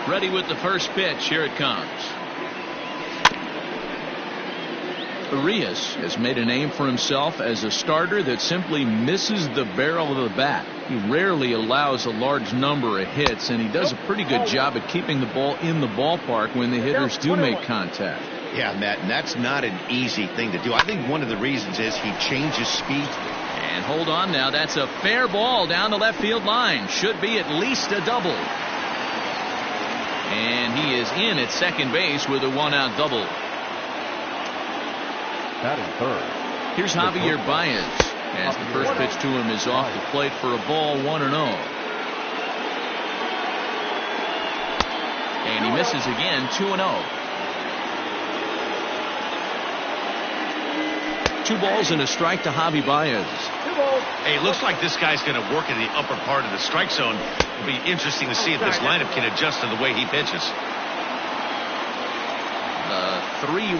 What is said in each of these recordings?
Ready with the first pitch. Here it comes. Urias has made a name for himself as a starter that simply misses the barrel of the bat. He rarely allows a large number of hits, and he does a pretty good job at keeping the ball in the ballpark when the hitters do make contact. Yeah, Matt, and that's not an easy thing to do. I think one of the reasons is he changes speed. And hold on now. That's a fair ball down the left field line. Should be at least a double. And he is in at second base with a one-out double. Batting third. Here's Javier Baez as the first pitch to him is off the plate for a ball, 1-0. And he misses again, 2-0. 2 balls and a strike to Javi Baez. Hey, it looks like this guy's going to work in the upper part of the strike zone. It'll be interesting to see if this lineup can adjust to the way he pitches. 3-1,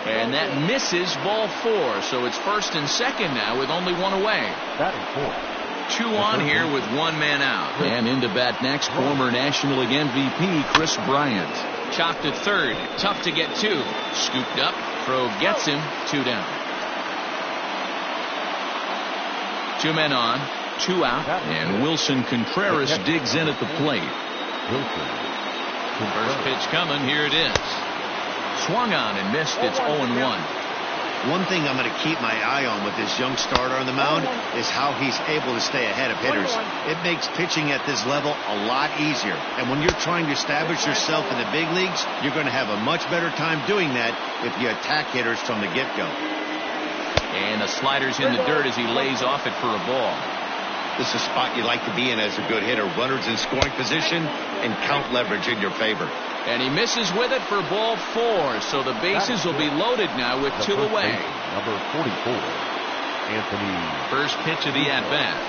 and that misses ball 4, so it's first and second now with only 1 away. 2 on here with 1 man out. And into bat next, former National League MVP Kris Bryant. Chopped at third, tough to get to. Scooped up, throw gets him, 2 down. 2 men on, 2 out, and Wilson Contreras digs in at the plate. First pitch coming, here it is. Swung on and missed. It's 0-1. One thing I'm going to keep my eye on with this young starter on the mound is how he's able to stay ahead of hitters. It makes pitching at this level a lot easier. And when you're trying to establish yourself in the big leagues, you're going to have a much better time doing that if you attack hitters from the get-go. And the slider's in the dirt as he lays off it for a ball. This is a spot you like to be in as a good hitter. Runners in scoring position and count leverage in your favor. And he misses with it for ball 4, so the bases will be loaded now with 2 away. Number 44, Anthony. First pitch of the at-bat.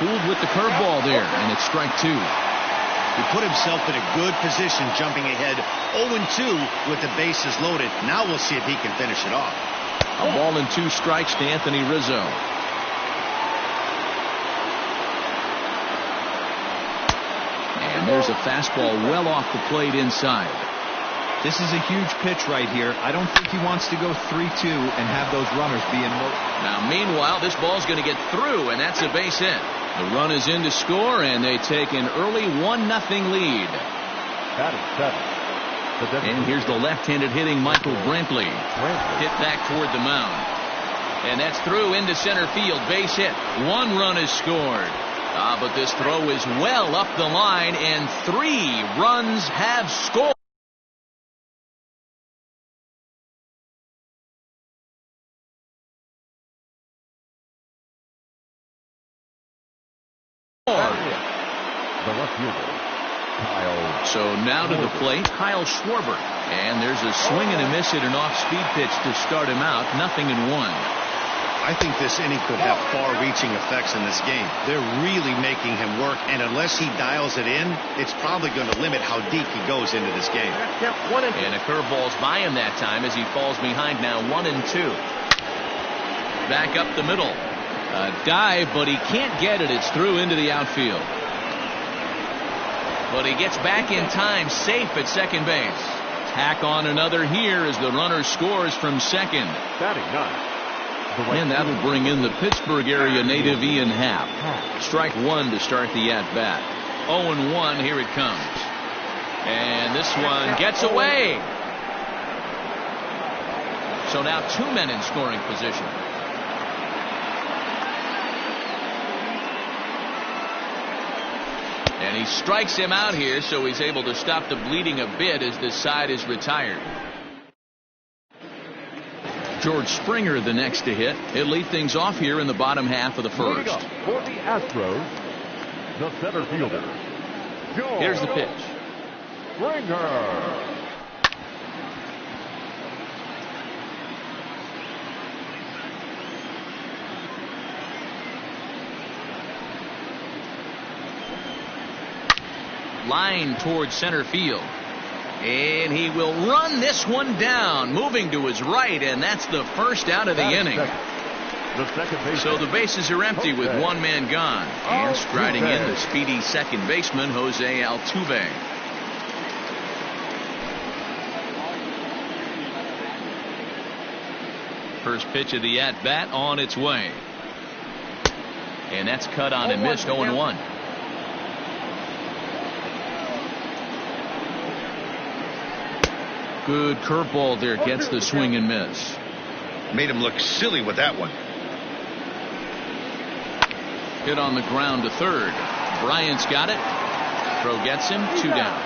Fooled with the curveball there, and it's strike 2. He put himself in a good position jumping ahead 0-2 with the bases loaded. Now we'll see if he can finish it off. A ball and 2 strikes to Anthony Rizzo. And there's a fastball well off the plate inside. This is a huge pitch right here. I don't think he wants to go 3-2 and have those runners be in motion. Now, meanwhile, this ball's going to get through, and that's a base hit. The run is in to score, and they take an early 1-0 lead. And here's the left-handed hitting Michael Brantley. Hit back toward the mound. And that's through into center field. Base hit. 1 run is scored. But this throw is well up the line, and 3 runs have scored. So now to the plate, Kyle Schwarber. And there's a swing and a miss at an off-speed pitch to start him out. 0-1. I think this inning could have far-reaching effects in this game. They're really making him work, and unless he dials it in, it's probably going to limit how deep he goes into this game. And a curveball's by him that time as he falls behind now 1-2. Back up the middle. A dive, but he can't get it. It's through into the outfield. But he gets back in time, safe at second base. Tack on another here as the runner scores from second. And that'll bring in the Pittsburgh area native Ian Happ. Strike 1 to start the at-bat. 0-1, here it comes. And this one gets away. So now 2 men in scoring position. And he strikes him out here, so he's able to stop the bleeding a bit as this side is retired. George Springer the next to hit. He'll lead things off here in the bottom half of the first. For the Astros, the center fielder, George Here's the pitch. Springer. Line towards center field. And he will run this one down, moving to his right, and that's the first out of the inning. The second baseman. So the bases are empty with one man gone. And striding in, the speedy second baseman, Jose Altuve. First pitch of the at-bat on its way. And that's cut on and missed. 0-1. Good curveball there. Gets the swing and miss. Made him look silly with that one. Hit on the ground to third. Bryant's got it. Throw gets him. 2 down.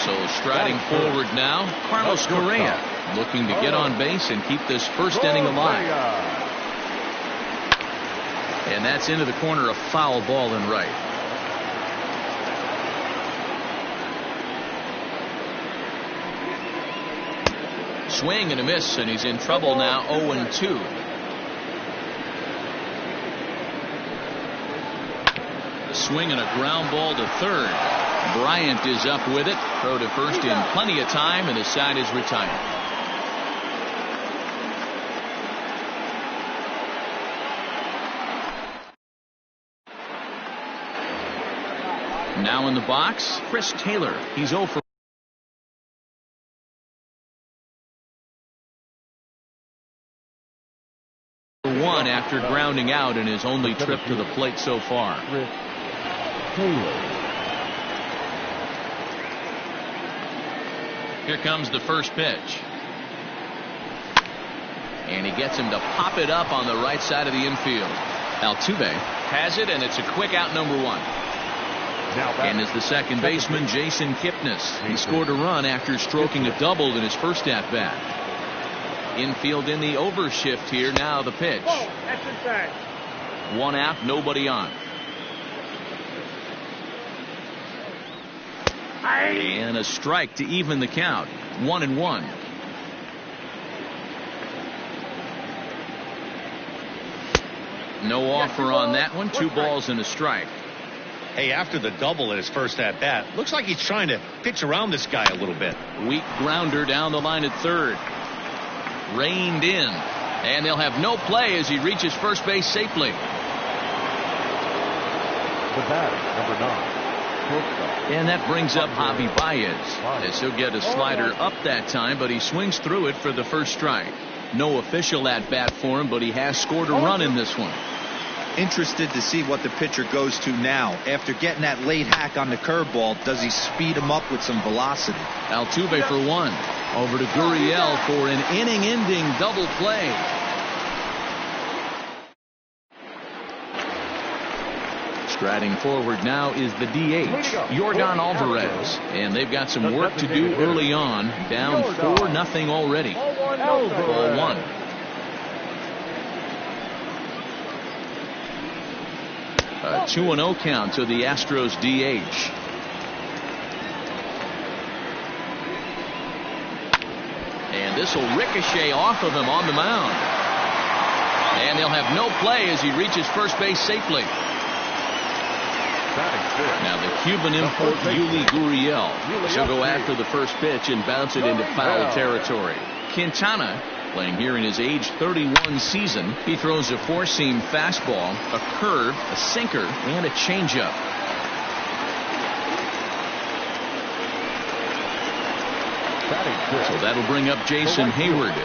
So striding forward now, Carlos Correa, looking to get on base and keep this first inning alive. And that's into the corner, a foul ball in right. Swing and a miss, and he's in trouble now. 0-2. A swing and a ground ball to third. Bryant is up with it. Throw to first in plenty of time, and the side is retired. Now in the box, Chris Taylor. He's 0 for 1 after grounding out in his only trip to the plate so far. Here comes the first pitch. And he gets him to pop it up on the right side of the infield. Altuve has it, and it's a quick out, number 1. And as the second baseman, Jason Kipnis. He scored a run after stroking a double in his first at-bat. Infield in the overshift here. Now the pitch. 1 out, nobody on. And a strike to even the count. 1-1. No offer on that one. 2 balls and a strike. Hey, after the double in his first at bat, looks like he's trying to pitch around this guy a little bit. Weak grounder down the line at third. Reined in, and they'll have no play as he reaches first base safely. The batter, number 9. And that brings up Javi Baez, as he'll get a slider up that time, but he swings through it for the first strike. No official at bat for him, but he has scored a run in this one. Interested to see what the pitcher goes to now. After getting that late hack on the curveball, does he speed him up with some velocity? Altuve for 1. Over to Gurriel for an inning-ending double play. Striding forward now is the DH, Yordan Alvarez. And they've got some work to do early on. Down 4-0 already. Ball 1. A 2-0 count to the Astros DH. And this will ricochet off of him on the mound. And they'll have no play as he reaches first base safely. Now the Cuban import Yuli Gurriel. She'll go after the first pitch and bounce it into foul territory. Quintana, playing here in his age 31 season, he throws a 4-seam fastball, a curve, a sinker, and a changeup. So that'll bring up Jason Hayward.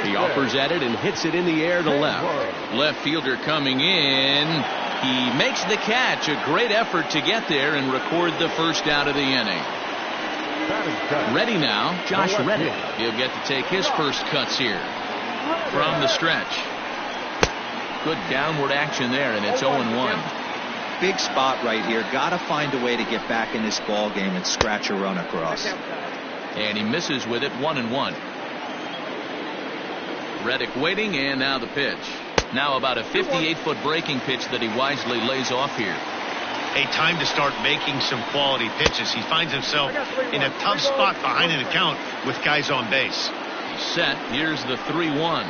He offers at it and hits it in the air to left. Left fielder coming in. He makes the catch. A great effort to get there and record the first out of the inning. Ready now, Josh Reddick. He'll get to take his first cuts here from the stretch. Good downward action there, and it's 0-1. Big spot right here. Got to find a way to get back in this ball game and scratch a run across. And he misses with it. 1-1. Reddick waiting, and now the pitch. Now about a 58-foot breaking pitch that he wisely lays off here. A time to start making some quality pitches. He finds himself in a tough spot behind an account with guys on base. Set. Here's the 3-1.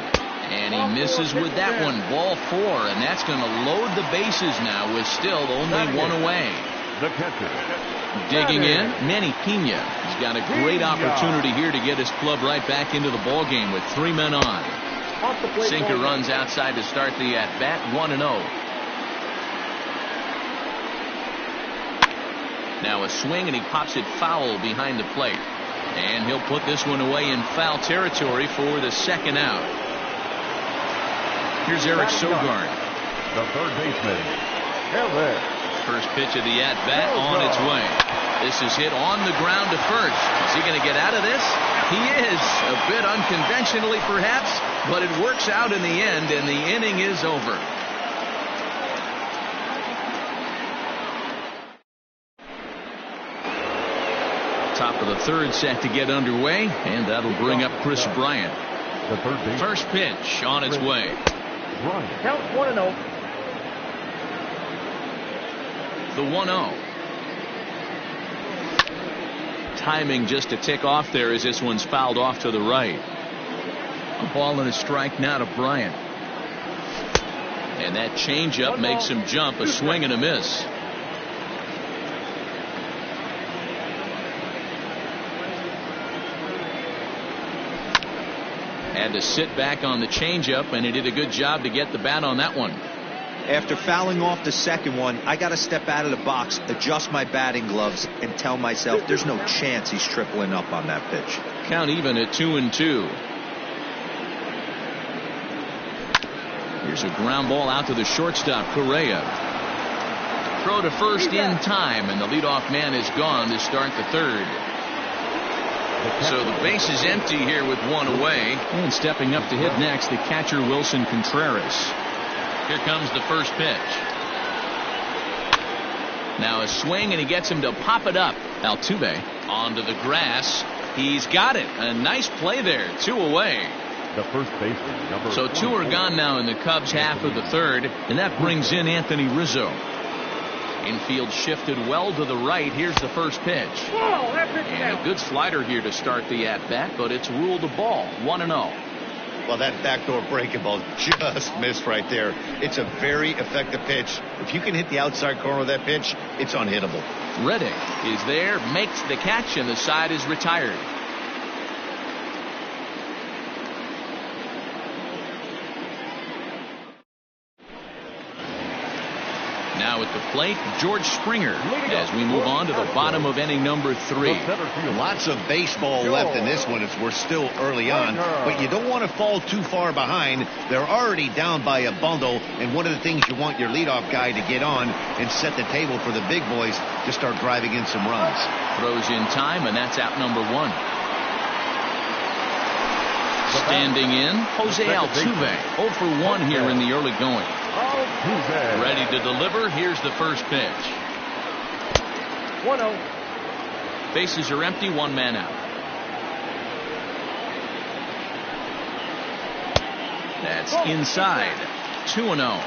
And he misses with that one. Ball 4. And that's going to load the bases now with still only 1 away. The catcher, Digging in, Manny Pena. He's got a great opportunity here to get his club right back into the ball game with 3 men on. Sinker runs outside to start the at-bat, 1-0. Now a swing, and he pops it foul behind the plate. And he'll put this one away in foul territory for the second out. Here's Eric Sogard. The third baseman, Eric. First pitch of the at-bat on its way. This is hit on the ground to first. Is he going to get out of this? He is. A bit unconventionally, perhaps, but it works out in the end, and the inning is over. Top of the third set to get underway, and that'll bring up Chris Bryant. The third baseman. First pitch on its way. Bryant. Count 1-0. The 1-0. Timing just a tick off there as this one's fouled off to the right. A ball and a strike now to Bryant. And that changeup makes him jump. A swing and a miss. Had to sit back on the changeup, and he did a good job to get the bat on that one. After fouling off the second one, I got to step out of the box, adjust my batting gloves, and tell myself there's no chance he's tripling up on that pitch. Count even at 2-2. Here's a ground ball out to the shortstop, Correa. Throw to first in time, and the leadoff man is gone to start the third. So the base is empty here with one away. And stepping up to hit next, the catcher, Wilson Contreras. Here comes the first pitch. Now a swing, and he gets him to pop it up. Altuve onto the grass. He's got it. A nice play there. 2 away. The first baseman, number So 2 are gone now in the Cubs' half of the third, and that brings in Anthony Rizzo. Infield shifted well to the right. Here's the first pitch. And a good slider here to start the at-bat, but it's ruled a ball. 1-0. Well, that backdoor breaking ball just missed right there. It's a very effective pitch. If you can hit the outside corner of that pitch, it's unhittable. Reddick is there, makes the catch, and the side is retired. Now at the plate, George Springer, as we move on to the bottom of inning number 3. Lots of baseball left in this one as we're still early on, but you don't want to fall too far behind. They're already down by a bundle, and one of the things you want your leadoff guy to get on and set the table for the big boys to start driving in some runs. Throws in time, and that's out number 1. Standing in, Jose Altuve, 0 for 1 here in the early going. Ready to deliver. Here's the first pitch. 1-0. Bases are empty, 1 man out. That's inside. 2-0.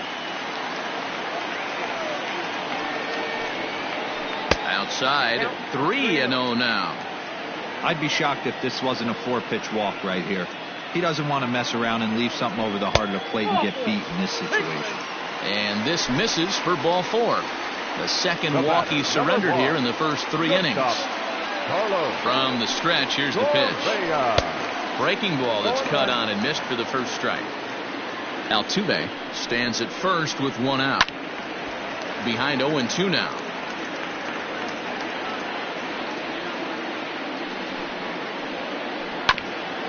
Outside, 3-0 now. I'd be shocked if this wasn't a 4-pitch walk right here. He doesn't want to mess around and leave something over the heart of the plate and get beat in this situation. And this misses for ball 4. The second walk he surrendered here in the first 3 innings. From the stretch, here's the pitch. Breaking ball that's cut on and missed for the first strike. Altuve stands at first with 1 out. Behind 0-2 now.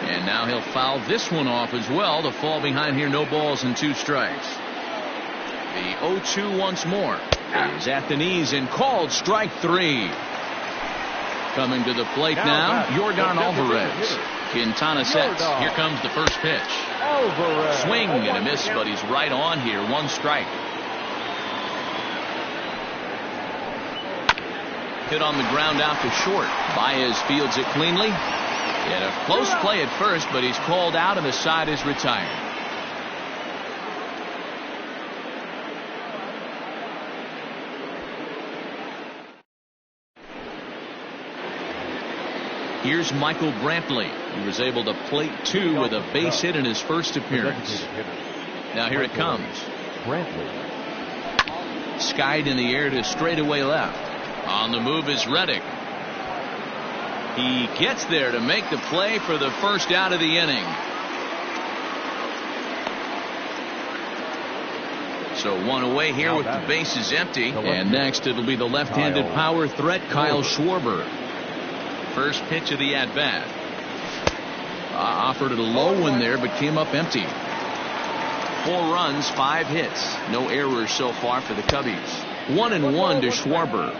And now he'll foul this one off as well to fall behind here. No balls and 2 strikes. The 0-2 once more is at the knees and called strike 3. Coming to the plate now, Yordan Alvarez. Quintana sets. Here comes the first pitch. Swing and a miss, but he's right on here. 1 strike. Hit on the ground out to short. Baez fields it cleanly. And a close play at first, but he's called out and the side is retired. Here's Michael Brantley. He was able to plate 2 with a base hit in his first appearance. Now here it comes. Skied in the air to straightaway left. On the move is Reddick. He gets there to make the play for the first out of the inning. So one away here with the bases empty. And next it'll be the left-handed power threat Kyle Schwarber. First pitch of the at-bat. Offered it a low one there, but came up empty. 4 runs, 5 hits. No errors so far for the Cubbies. 1-1 to Schwarber.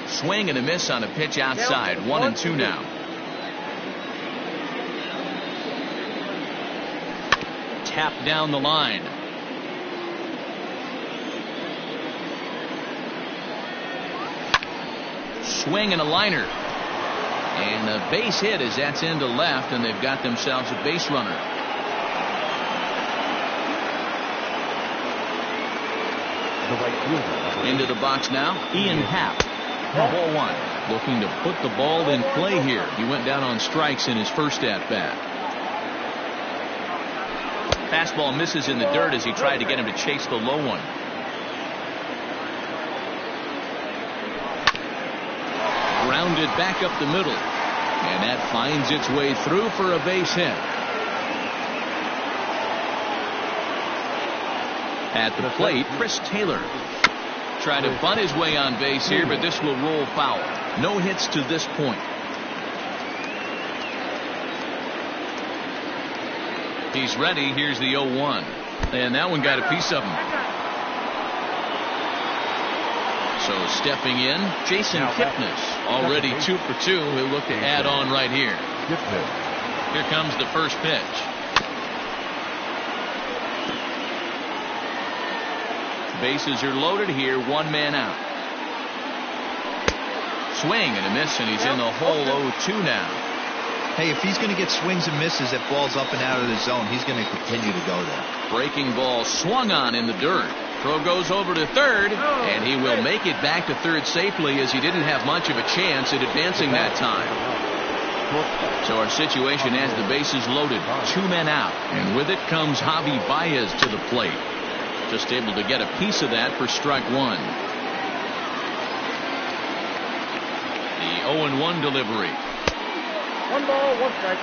Swing and a miss on a pitch outside. 1-2 now. Tap down the line. Swing and a liner. And a base hit as that's into left, and they've got themselves a base runner. Into the box now, Ian Happ. Ball 1. Looking to put the ball in play here. He went down on strikes in his first at-bat. Fastball misses in the dirt as he tried to get him to chase the low one. Grounded back up the middle. And that finds its way through for a base hit. At the plate, Chris Taylor. Trying to bunt his way on base here, but this will roll foul. No hits to this point. He's ready. Here's the 0-1. And that one got a piece of him. So stepping in, Jason Kipnis. Already 2 for 2. He'll look to add on right here. Here comes the first pitch. Bases are loaded here. 1 man out. Swing and a miss, and he's in the hole. 0-2 now. Hey, if he's going to get swings and misses at balls up and out of the zone, he's going to continue to go there. Breaking ball swung on in the dirt. Throw goes over to third, and he will make it back to third safely, as he didn't have much of a chance at advancing that time. So our situation has the bases loaded. 2 men out, and with it comes Javi Baez to the plate. Just able to get a piece of that for strike 1. The 0-1 delivery. 1 ball, 1 strike.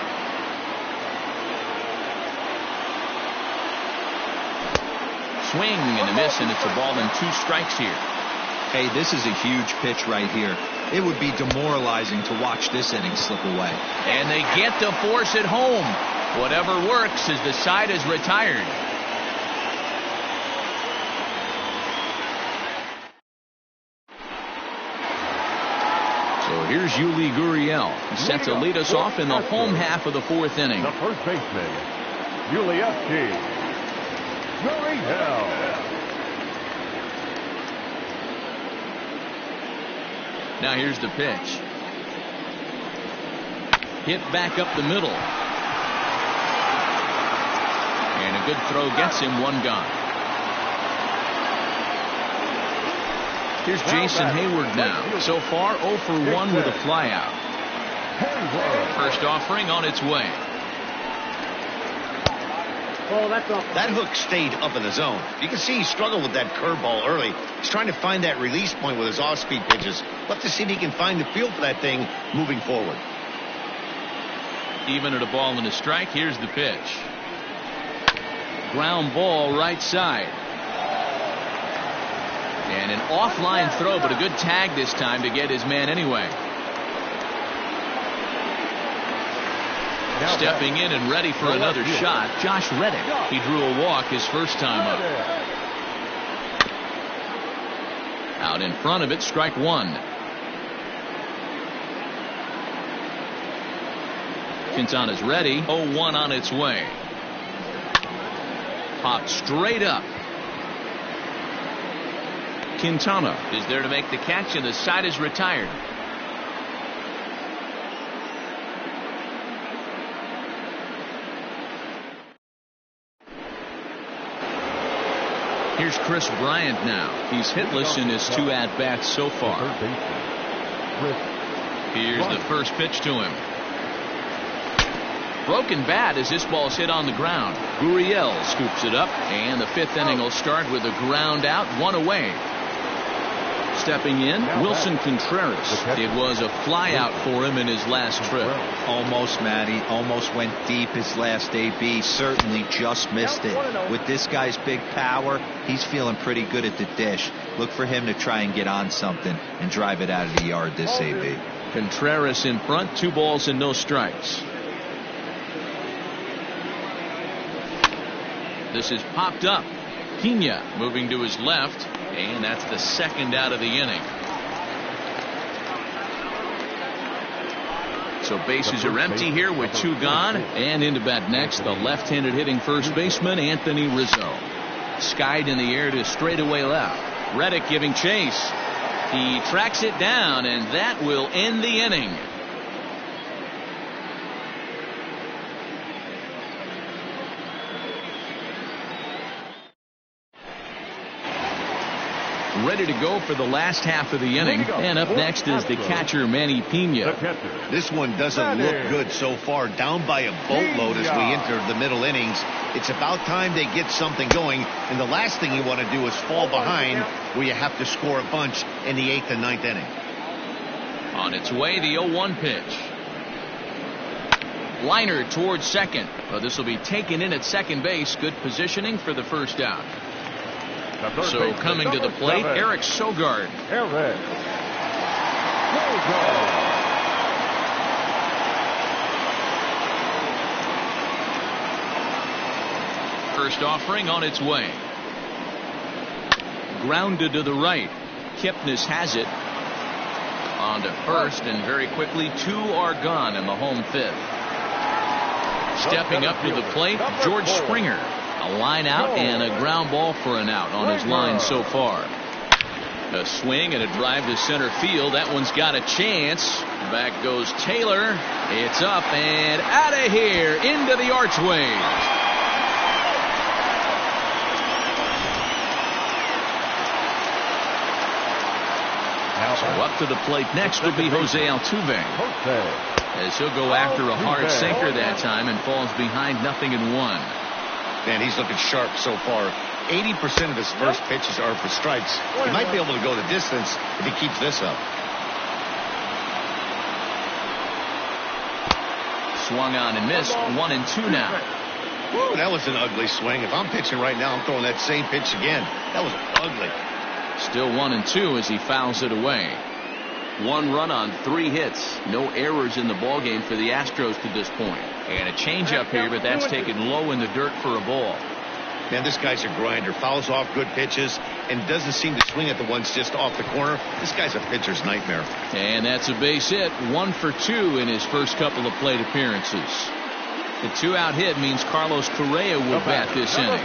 Swing and a miss, and it's a ball and 2 strikes here. Hey, this is a huge pitch right here. It would be demoralizing to watch this inning slip away. And they get to force it home. Whatever works as the side is retired. So here's Yuli Gurriel. He's set to lead us off in the home half of the 4th inning. The first baseman, Yuli Gurriel. Now here's the pitch. Hit back up the middle. And a good throw gets him 1 gone. Here's Jason Hayward now. So far 0 for 1 with a flyout. First offering on its way. Oh, that's off. That hook stayed up in the zone. You can see he struggled with that curveball early. He's trying to find that release point with his off-speed pitches. Love to see if he can find the feel for that thing moving forward. Even at a ball and a strike, here's the pitch. Ground ball right side. And an offline throw, but a good tag this time to get his man anyway. Stepping in and ready for another shot, Josh Reddick. He drew a walk his first time up. Out in front of it, strike 1. Quintana's ready. 0-1 on its way. Popped straight up. Quintana is there to make the catch, and the side is retired. Here's Chris Bryant now. He's hitless in his 2 at-bats so far. Here's the first pitch to him. Broken bat as this ball's hit on the ground. Gurriel scoops it up, and the 5th inning will start with a ground out, 1 away. Stepping in, Wilson Contreras. It was a fly out for him in his last trip. Almost, Matty. Almost went deep his last AB. Certainly just missed it. With this guy's big power, he's feeling pretty good at the dish. Look for him to try and get on something and drive it out of the yard this AB. Contreras in front, 2 balls and no strikes. This is popped up. Pena moving to his left, and that's the 2nd out of the inning. So bases are empty here with 2 gone, and into bat next, the left-handed hitting first baseman Anthony Rizzo. Skied in the air to straightaway left. Reddick giving chase. He tracks it down, and that will end the inning. Ready to go for the last half of the inning. And up next is the catcher, Manny Pena. This one doesn't look good so far. Down by a boatload as we enter the middle innings. It's about time they get something going. And the last thing you want to do is fall behind where you have to score a bunch in the 8th and 9th inning. On its way, the 0-1 pitch. Liner towards second. Well, this will be taken in at second base. Good positioning for the first out. So coming to the plate, Eric Sogard. First offering on its way. Grounded to the right. Kipnis has it. On to first, and very quickly 2 are gone in the home 5th. Stepping up to the plate, George Springer. A line out and a ground ball for an out on his line so far. A swing and a drive to center field. That one's got a chance. Back goes Taylor. It's up and out of here into the archway. So up to the plate next will be Jose Altuve. As he'll go after a hard sinker that time and falls behind 0-1. Man, he's looking sharp so far. 80% of his first pitches are for strikes. He might be able to go the distance if he keeps this up. Swung on and missed. 1-2 now. Woo, that was an ugly swing. If I'm pitching right now, I'm throwing that same pitch again. That was ugly. Still 1-2 as he fouls it away. 1 run on 3 hits. No errors in the ballgame for the Astros to this point. And a changeup here, but that's taken low in the dirt for a ball. Man, this guy's a grinder. Fouls off good pitches and doesn't seem to swing at the ones just off the corner. This guy's a pitcher's nightmare. And that's a base hit. 1 for 2 in his first couple of plate appearances. The 2-out hit means Carlos Correa will bat this inning.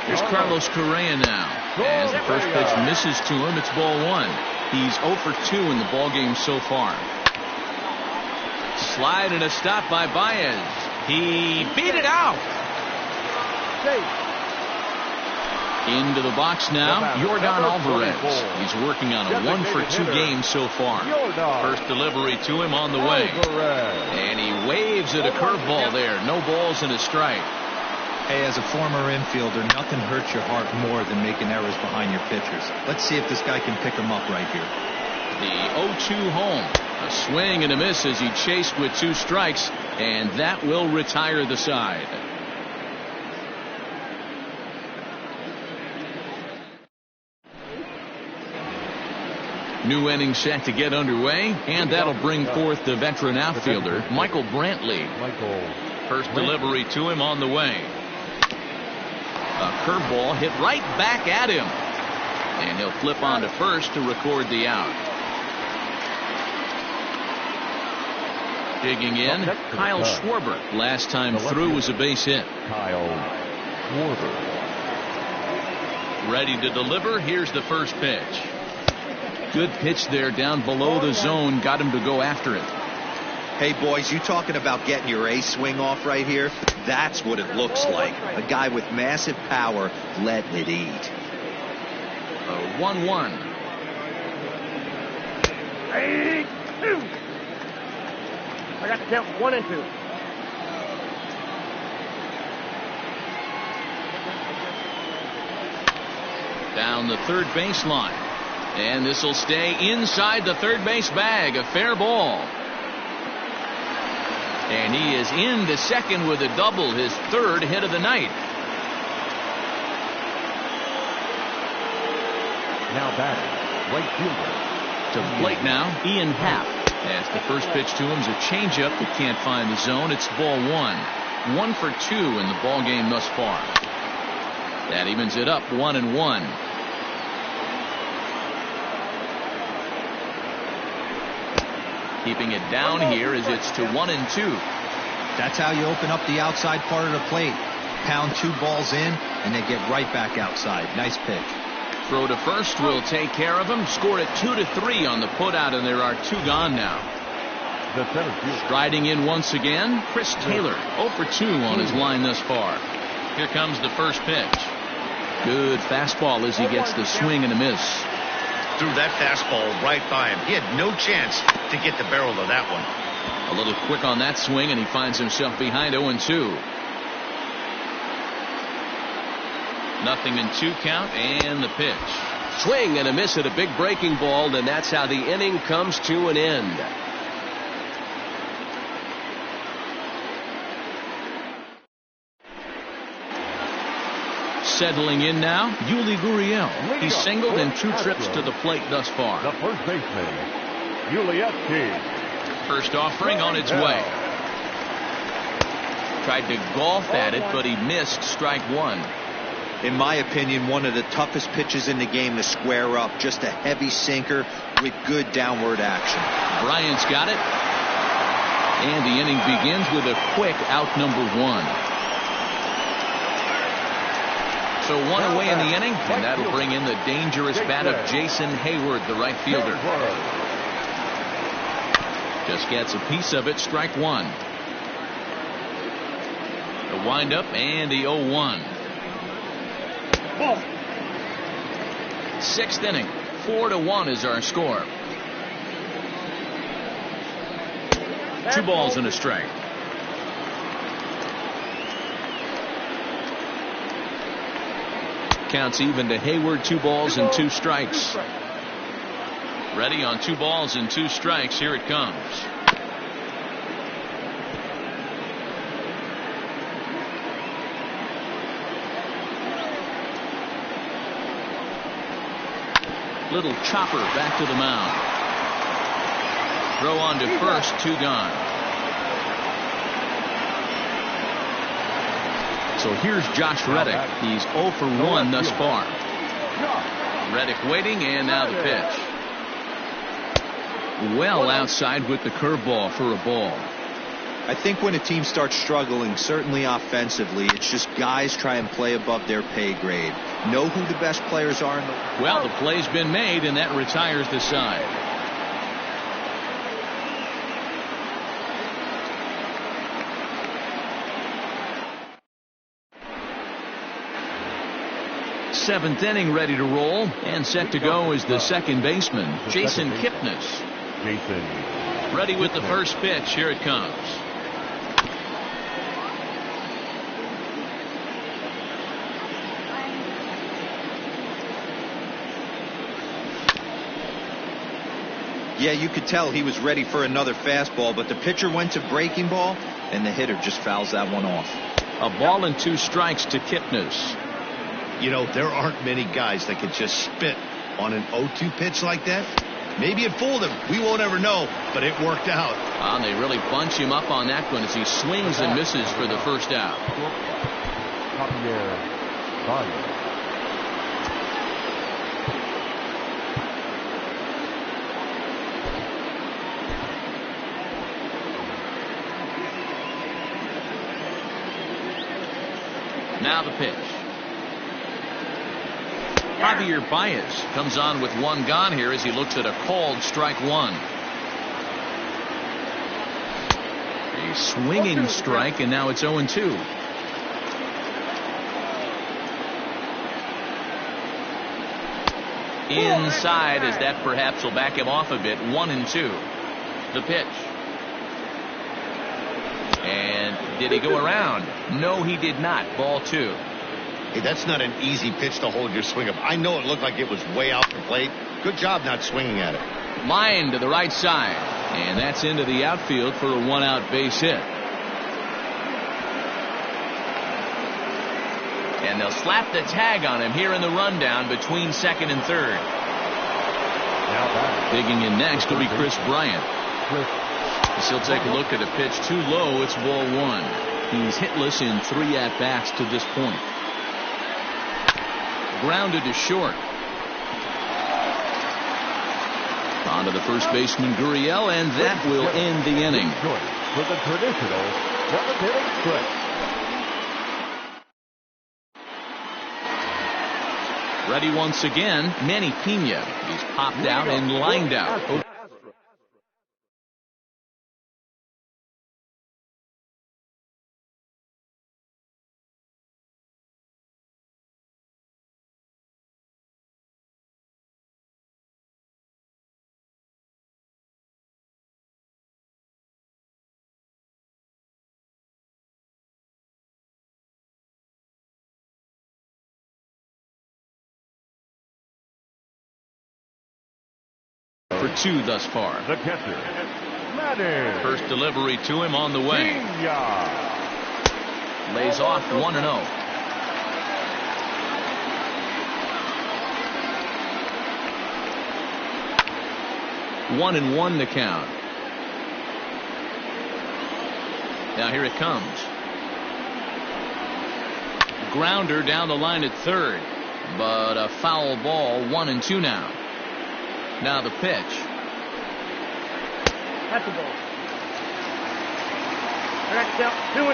Here's Carlos Correa now. As the first pitch misses to him, it's ball 1. He's 0 for 2 in the ballgame so far. Slide and a stop by Baez. He beat it out. Into the box now, Yordan Alvarez. He's working on a 1 for 2 game so far. First delivery to him on the way. And he waves at a curveball there. No balls and a strike. Hey, as a former infielder, nothing hurts your heart more than making errors behind your pitchers. Let's see if this guy can pick them up right here. The 0-2 home. A swing and a miss as he chased with 2 strikes, and that will retire the side. New inning set to get underway, and that'll bring forth the veteran outfielder, Michael Brantley. First delivery to him on the way. A curveball hit right back at him. And he'll flip on to first to record the out. Digging in, Kyle Schwarber. Last time through was a base hit. Kyle Schwarber. Ready to deliver. Here's the first pitch. Good pitch there down below the zone. Got him to go after it. Hey, boys, you talking about getting your A swing off right here? That's what it looks like. A guy with massive power letting it eat. A 1-1. I got to count 1 and 2. Down the third baseline. And this will stay inside the third base bag. A fair ball. And he is in the second with a double, his third hit of the night. Now batting, right fielder. To the plate now, Ian Happ. As the first pitch to him is a changeup that can't find the zone. It's ball 1. 1 for 2 in the ball game thus far. That evens it up 1-1. Keeping it down here as it's to 1-2. That's how you open up the outside part of the plate. Pound 2 balls in, and they get right back outside. Nice pitch. Throw to first will take care of him. Score it 2-3 on the putout, and there are 2 gone now. The center field. Striding in once again, Chris Taylor. 0 for 2 on his line thus far. Here comes the first pitch. Good fastball as he gets the swing and a miss. Threw that fastball right by him. He had no chance to get the barrel of that one. A little quick on that swing, and he finds himself behind 0-2. 0-2 count, and the pitch. Swing and a miss at a big breaking ball, and that's how the inning comes to an end. Settling in now, Yuli Gurriel. He's singled in 2 trips to the plate thus far. The first baseman, Yuli. First offering on its way. Tried to golf at it, but he missed strike 1. In my opinion, one of the toughest pitches in the game to square up. Just a heavy sinker with good downward action. Bryant's got it. And the inning begins with a quick out number 1. So 1 away in the inning, and that'll bring in the dangerous bat of Jason Hayward, the right fielder. Just gets a piece of it, strike 1. The windup and the 0-1. 6th inning, 4-1 is our score. 2 balls and a strike. Counts even to Hayward. 2 balls and 2 strikes. Ready on 2 balls and 2 strikes. Here it comes. Little chopper back to the mound. Throw on to first. 2 gone. So here's Josh Reddick. He's 0 for 1 thus far. Reddick waiting, and now the pitch. Well outside with the curveball for a ball. I think when a team starts struggling, certainly offensively, it's just guys try and play above their pay grade. Know who the best players are in the... Well, the play's been made, and that retires the side. Seventh inning ready to roll, and set to go is the second baseman, Jason Kipnis. Ready with the first pitch. Here it comes. Yeah, you could tell he was ready for another fastball, but the pitcher went to breaking ball, and the hitter just fouls that one off. A ball and 2 strikes to Kipnis. You know, there aren't many guys that could just spit on an 0-2 pitch like that. Maybe it fooled him. We won't ever know, but it worked out. And they really bunch him up on that one as he swings and misses for the first out. Now the pitch. Javier Baez comes on with 1 gone here as he looks at a called strike 1. A swinging strike, and now it's 0-2. Inside, as that perhaps will back him off a bit. 1-2. The pitch. And did he go around? No, he did not. Ball 2. Hey, that's not an easy pitch to hold your swing up. I know it looked like it was way out the plate. Good job not swinging at it. Line to the right side. And that's into the outfield for a 1-out base hit. And they'll slap the tag on him here in the rundown between second and third. Digging in next will be Chris Bryant. As he'll take a look at a pitch too low. It's ball 1. He's hitless in 3 at-bats to this point. Grounded to short. On to the first baseman, Gurriel, and that will end the inning. For the traditional 7th-inning stretch. Ready once again, Manny Pena. He's popped out and lined out. For 2 thus far. The catcher, Manny. First delivery to him on the way. Pena. Lays off 1-0. One and 1 to count. Now here it comes. Grounder down the line at third, but a foul ball. 1-2 now. Now the pitch. That's the ball. Next out, 2-2.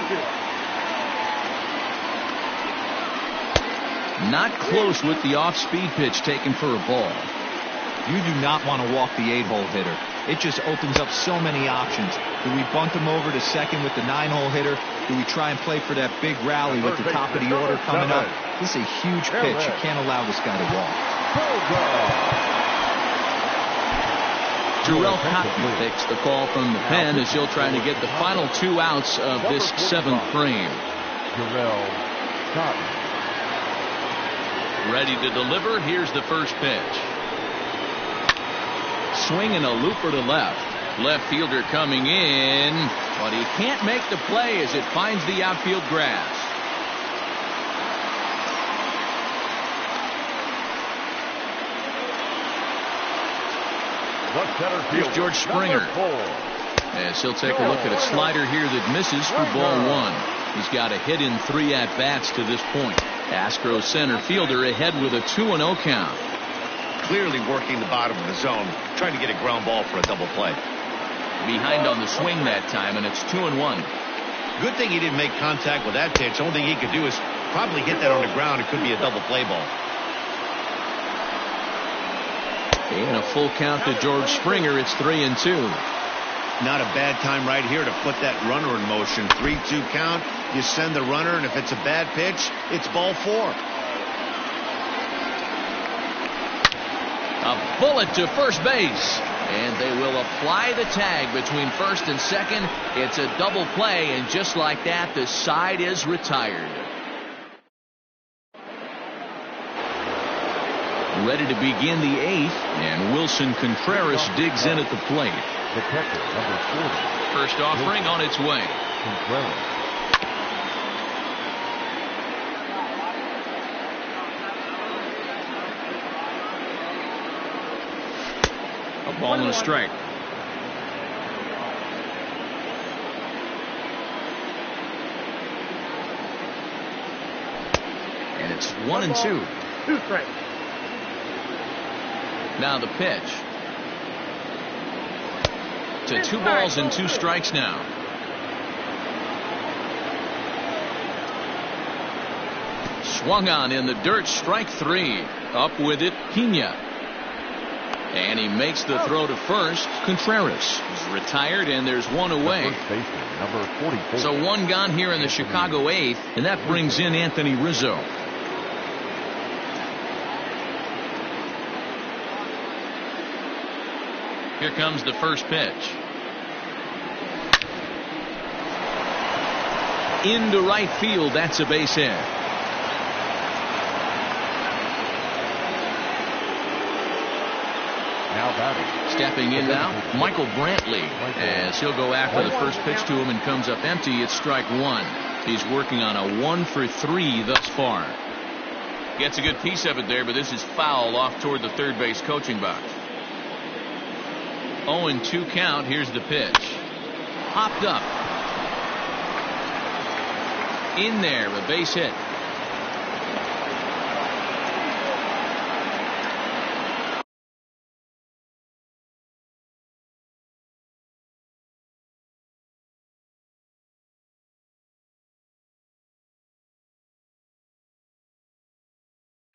Not close with the off-speed pitch taken for a ball. You do not want to walk the 8-hole hitter. It just opens up so many options. Do we bunt him over to second with the 9-hole hitter? Do we try and play for that big rally with the top of the order coming up? This is a huge pitch. You can't allow this guy to walk. Terrell Cotton takes the call from the pen as he'll try to get the final 2 outs of this 7th frame. Terrell Cotton. Ready to deliver. Here's the first pitch. Swinging a looper to left. Left fielder coming in, but he can't make the play as it finds the outfield grass. Here's George Springer. As he'll take a look at a slider here that misses for ball 1. He's got a hit in 3 at-bats to this point. Astros center fielder ahead with a 2-0 count. Clearly working the bottom of the zone, trying to get a ground ball for a double play. Behind on the swing that time, and it's 2-1. Good thing he didn't make contact with that pitch. Only thing he could do is probably hit that on the ground. It could be a double play ball. And a full count to George Springer. It's 3-2. Not a bad time right here to put that runner in motion. 3-2 count. You send the runner, and if it's a bad pitch, it's ball 4. A bullet to first base. And they will apply the tag between first and second. It's a double play, and just like that, the side is retired. Ready to begin the 8th, and Wilson Contreras digs in at the plate. The catcher, number 40. First offering on its way. Contreras. A ball and a strike. And it's 1-2. 2 strikes. Now the pitch. To 2 balls and 2 strikes now. Swung on in the dirt, strike 3. Up with it, Pena. And he makes the throw to first. Contreras is retired, and there's 1 away. First baseman, number 44. So 1 gone here in the Chicago 8th, and that brings in Anthony Rizzo. Here comes the first pitch. into right field. That's a base hit. Now batting. Stepping in now, Michael Brantley, as he'll go after the first pitch to him and comes up empty. It's strike one. He's working on a 1-for-3 thus far. Gets a good piece of it there, but this is foul off toward the third base coaching box. 0-2 count. Here's the pitch. Hopped up. In there, a base hit.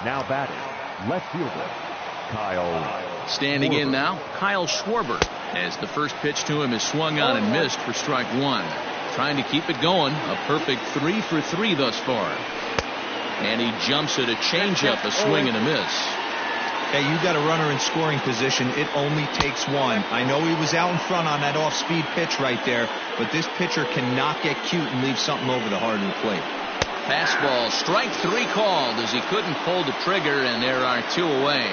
Now batting, left fielder, Kyle. Standing in now, Kyle Schwarber, as the first pitch to him is swung on and missed for strike one. Trying to keep it going. A perfect 3-for-3 thus far. And he jumps at a changeup, a swing and a miss. Hey, you got a runner in scoring position. It only takes one. I know he was out in front on that off-speed pitch right there, but this pitcher cannot get cute and leave something over the heart of the plate. Fastball, strike three called as he couldn't pull the trigger, and there are two away.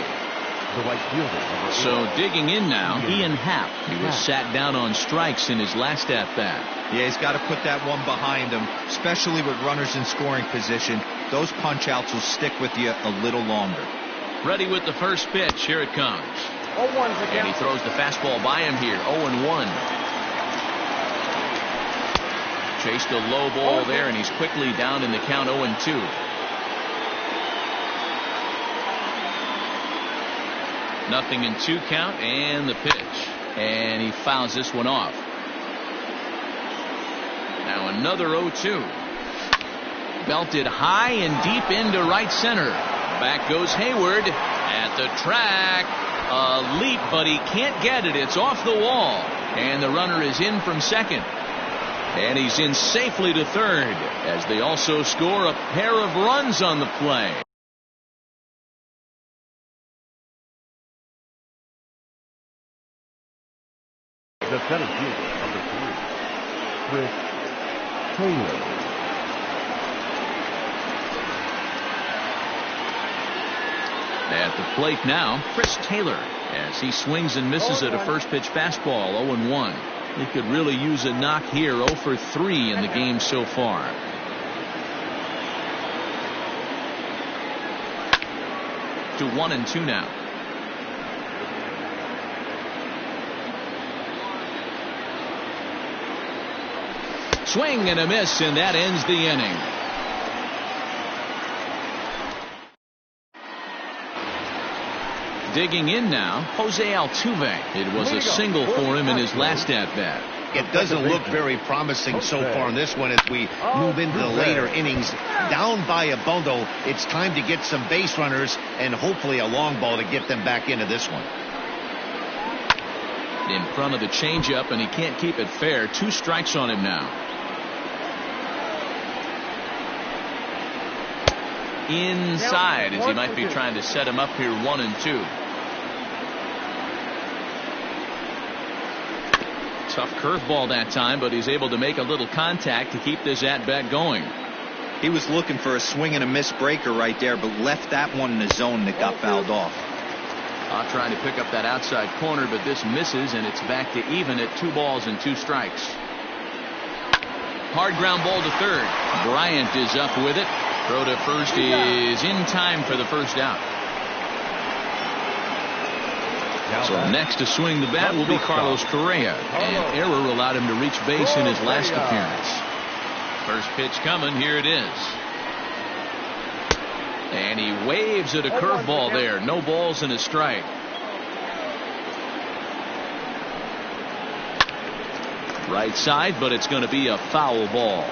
The right fielder. So digging in now, Ian Happ. He was sat down on strikes in his last at-bat. Yeah, he's got to put that one behind him, especially with runners in scoring position. Those punch-outs will stick with you a little longer. Ready with the first pitch. Here it comes. And he throws the fastball by him here. 0-1. Chased a low ball there, and he's quickly down in the count. 0-2. Nothing in 2 count, and the pitch. And he fouls this one off. Now another 0-2. Belted high and deep into right center. Back goes Hayward at the track. A leap, but he can't get it. It's off the wall. And the runner is in from second. And he's in safely to third, as they also score a pair of runs on the play. The center fielder, number 3, Chris Taylor. At the plate now, Chris Taylor, as he swings and misses at a first pitch fastball. 0-1. He could really use a knock here. 0-for-3 in the game so far. To 1-2 now. Swing and a miss, and that ends the inning. Digging in now, Jose Altuve. It was a single for him in his last at-bat. It doesn't look very promising so far in this one as we move into the later innings. Down by a bundle, it's time to get some base runners and hopefully a long ball to get them back into this one. In front of the changeup, and he can't keep it fair. 2 strikes on him now. Inside, as he might be trying to set him up here. 1-2. Tough curveball that time, but he's able to make a little contact to keep this at-bat going. He was looking for a swing and a miss breaker right there, but left that one in the zone that got fouled off. Trying to pick up that outside corner, but this misses, and it's back to even at 2 balls and 2 strikes. Hard ground ball to third. Bryant is up with it. Throw to first is in time for the first out. So next to swing the bat will be Carlos Correa. An error allowed him to reach base in his last appearance. First pitch coming. Here it is. And he waves at a curveball there. No balls and a strike. Right side, but it's going to be a foul ball.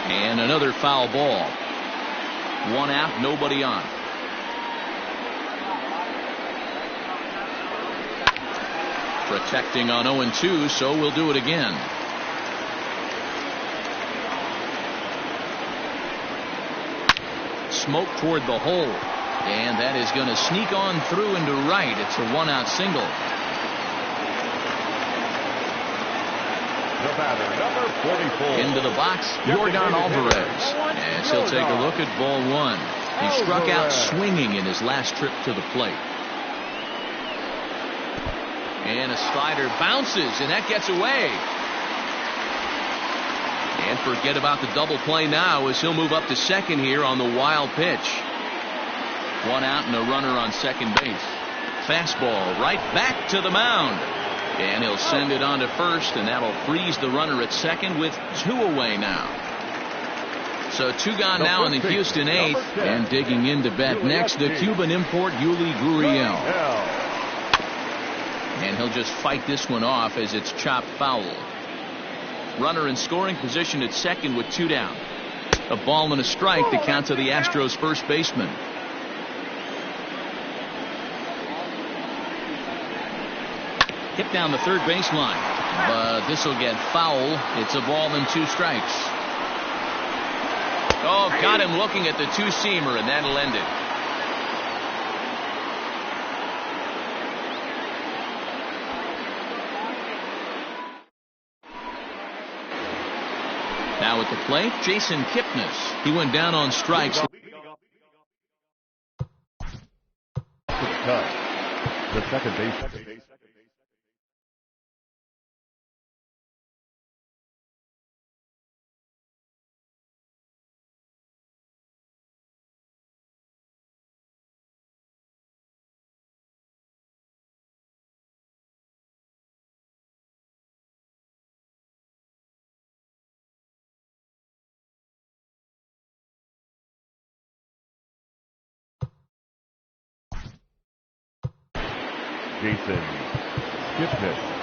And another foul ball. 1 out, nobody on. Protecting on 0-2, so we'll do it again. Smoke toward the hole. And that is going to sneak on through into right. It's a 1-out single. batter, number 44. Into the box, Yordan Alvarez. As he'll take a look at ball one. He struck out swinging in his last trip to the plate. And a slider bounces, and that gets away. And forget about the double play now as he'll move up to second here on the wild pitch. One out and a runner on second base. Fastball right back to the mound. And he'll send it on to first, and that'll freeze the runner at second with 2 away now. So 2 gone now in the Houston 8th. And digging in to bat next, the Cuban import Yuli Gurriel. And he'll just fight this one off as it's chopped foul. Runner in scoring position at second with 2 down. A ball and a strike to count to the Astros first baseman. Hit down the third baseline, but this will get foul. It's a ball and 2 strikes. Oh, got him looking at the 2-seamer, and that'll end it. Now at the plate, Jason Kipnis. He went down on strikes. The second base. Jason Kipnis.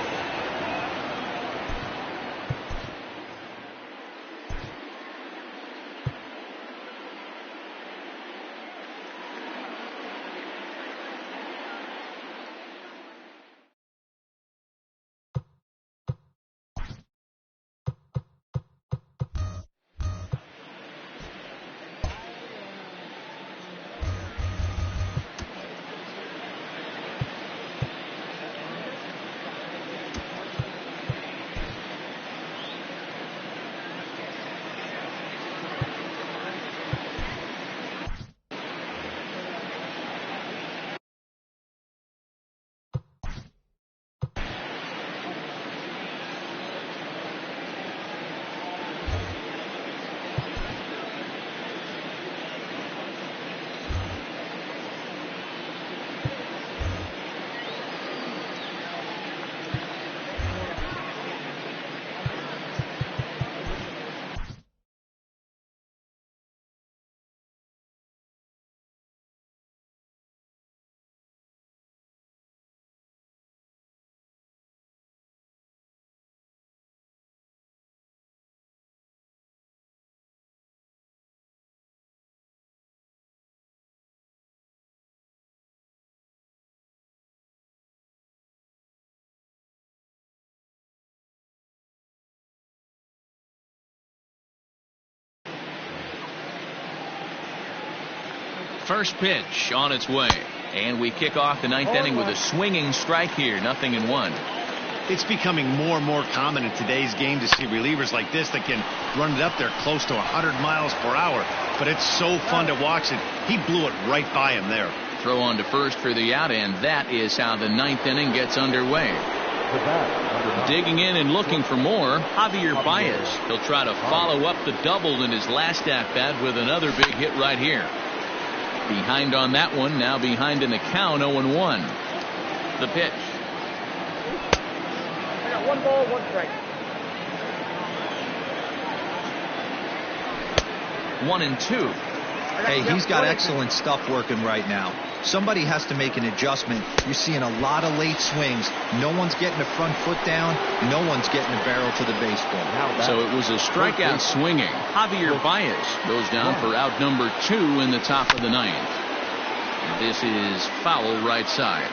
First pitch on its way. And we kick off the 9th inning with a swinging strike here. 0-1. It's becoming more and more common in today's game to see relievers like this that can run it up there close to 100 miles per hour. But it's so fun to watch it. He blew it right by him there. Throw on to first for the out, and that is how the 9th inning gets underway. Digging in and looking for more, Javier Baez. He'll try to follow up the double in his last at-bat with another big hit right here. Behind on that one, now behind in the count, 0-1. The pitch. I got 1 ball, 1 strike. 1-2. Hey, he's got excellent stuff working right now. Somebody has to make an adjustment. You're seeing a lot of late swings. No one's getting the front foot down. No one's getting the barrel to the baseball. So it was a strikeout swinging. Javier Baez goes down for out number 2 in the top of the 9th. This is foul right side.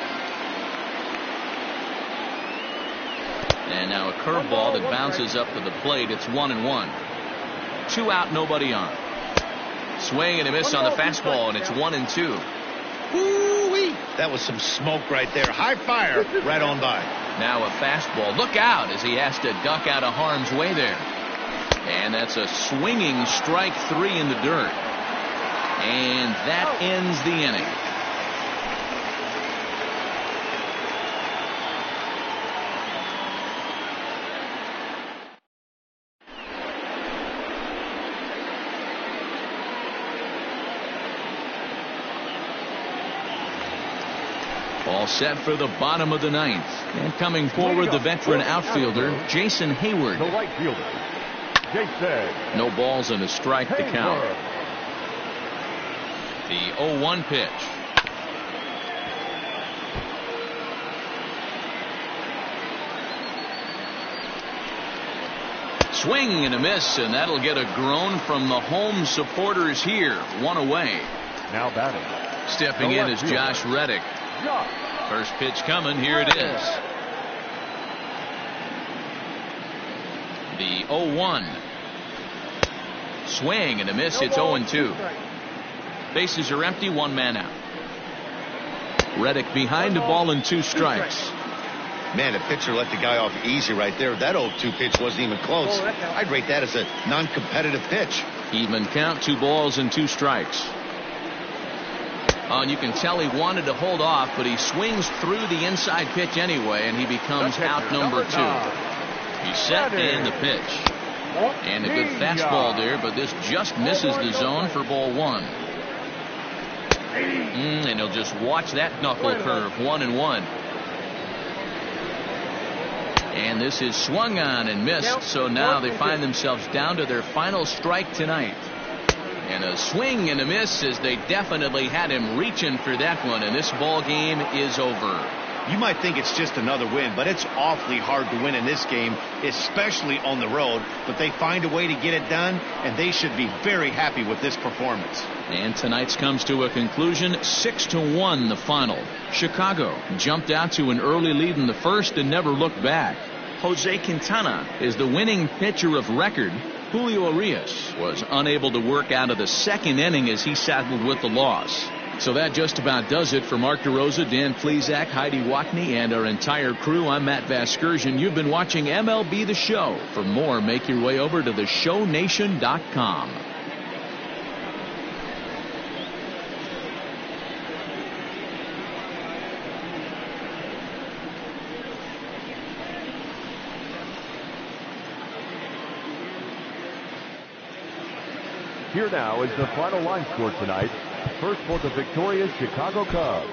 And now a curveball that bounces up to the plate. It's 1-1. 2 out, nobody on. Swing and a miss on the fastball, and it's 1-2. Woo-wee. That was some smoke right there. High fire right on by. Now a fastball. Look out as he has to duck out of harm's way there. And that's a swinging strike 3 in the dirt. And that ends the inning. All set for the bottom of the 9th. And coming forward, the veteran outfielder, Jason Hayward. The right fielder, Jason. No balls and a strike to count. The 0-1 pitch. Swing and a miss, and that'll get a groan from the home supporters here. 1 away. Now batting. Stepping in is Josh Reddick. First pitch coming. Here it is. The 0-1. Swing and a miss. It's 0-2. Bases are empty. 1 man out. Reddick behind a ball and 2 strikes. Man, the pitcher let the guy off easy right there. That 0-2 pitch wasn't even close. I'd rate that as a non-competitive pitch. Even count. 2 balls and 2 strikes. Oh, and you can tell he wanted to hold off, but he swings through the inside pitch anyway, and he becomes out number 2. He's set and the pitch. And a good fastball there, but this just misses the zone for ball 1. And he'll just watch that knuckle curve. 1-1. And this is swung on and missed, so now they find themselves down to their final strike tonight. And a swing and a miss as they definitely had him reaching for that one, and this ball game is over. You might think it's just another win, but it's awfully hard to win in this game, especially on the road. But they find a way to get it done, and they should be very happy with this performance. And tonight's comes to a conclusion. 6-1 the final. Chicago jumped out to an early lead in the first and never looked back. Jose Quintana is the winning pitcher of record. Julio Urias was unable to work out of the second inning as he saddled with the loss. So that just about does it for Mark DeRosa, Dan Plesac, Heidi Watney, and our entire crew. I'm Matt Vasgersian. You've been watching MLB The Show. For more, make your way over to theshownation.com. Here now is the final line score tonight. First for the victorious Chicago Cubs.